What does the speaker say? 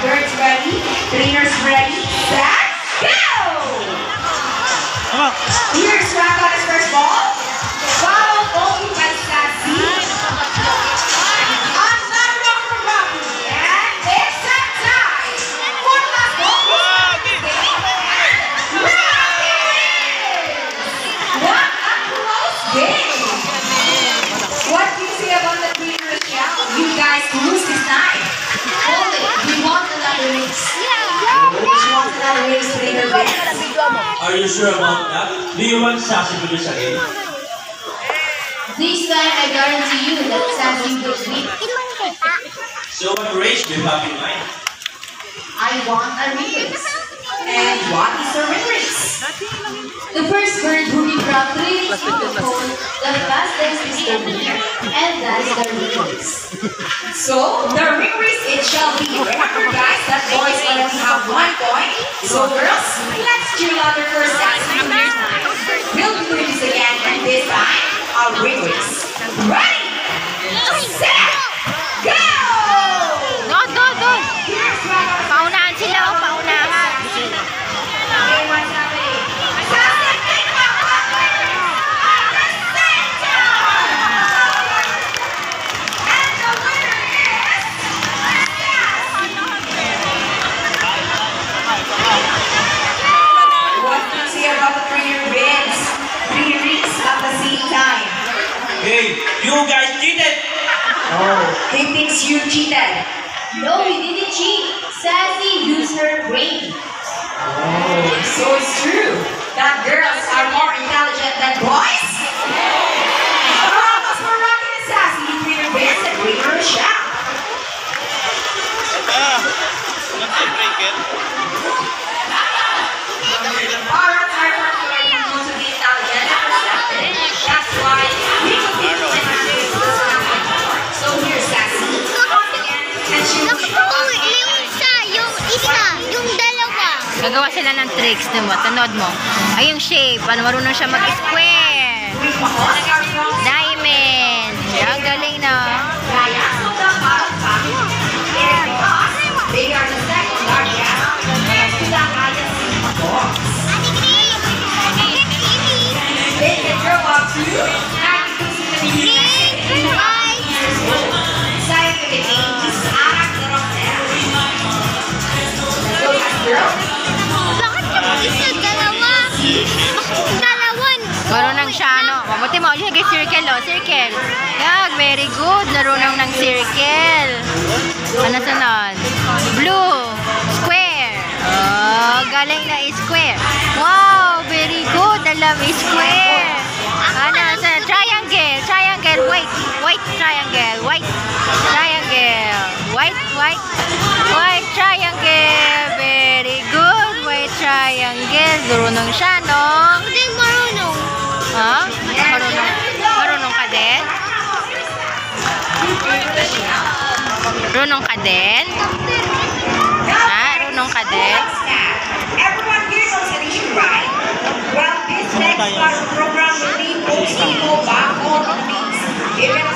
Birds ready, trainers ready, set, go! Here's Rock on his first ball. Fouled only by Sassy. On that rock for Rocky. And it's a tie. For the last ball. What a close game. What do you say about the trainers, Michelle? You guys lose this time. Hold it. We want another race. Which wants another race, trainer wins. Are you sure about that? Do you want Sassy to lose again? This time, I guarantee you that Sassy will win. So what race do you have in mind? I want a ring race. And what is a ring race? The first bird who will grab 3 rings to the pole, the fastest is the winner. And that is the ring race. So, the ring race it shall be. Remember guys, that boys already have 1 point. So girls, let's cheer louder for Sassy. We'll do this again, and this time, a ring race. Ready? Set! Go! Doon! Here's what our Paunahan sila, oh, paunahan. okay, what's happening? Sassy, think about what we're doing at the same time! And the winner is Sassy! What do you say about the 3 wins? 3 rings at the same time. Hey, you guys cheated! Oh, he thinks you cheated. No, we didn't cheat. Sassy used her brain. Oh, so it's true that girls are more intelligent than boys? Vamos for Rocky and Sassy between your bits and Winner Michelle. Parents are particularly known to be intelligent and perceptive. That's why we compete and have this discussion. So here's Sassy. Once again, and she will show us Yung dalawa. Gagawa sila ng tricks, mo. Tanood mo. Ay, yung shape. Ano, marunong siya mag-square. Diamond. Ang galing na. They are the second largest and the highest in the box. They can grow up to 92 years old. Scientific name is Arachnoroptera. So that's girl. Bakit naman isa dalawa? Bakit dalawan? Marunong siya, ano? Mabuti mo. Sige, circle, oh. Circle. Yag, very good. Narunong ng circle. Ano sunod? Blue. Square. Oh, galing na square. Wow, very good. Alam, square. Ano, sa triangle. Triangle, white. White triangle. White triangle. White, white. White triangle. Very good. White triangle. Marunong siya, no? Hindi marunong. Ha? Marunong. Marunong ka din? Marunong ka din? Ha? Marunong ka din? Everyone here knows Alicia, right? Well, this next part of the program will be mostly go back on the beats. Even a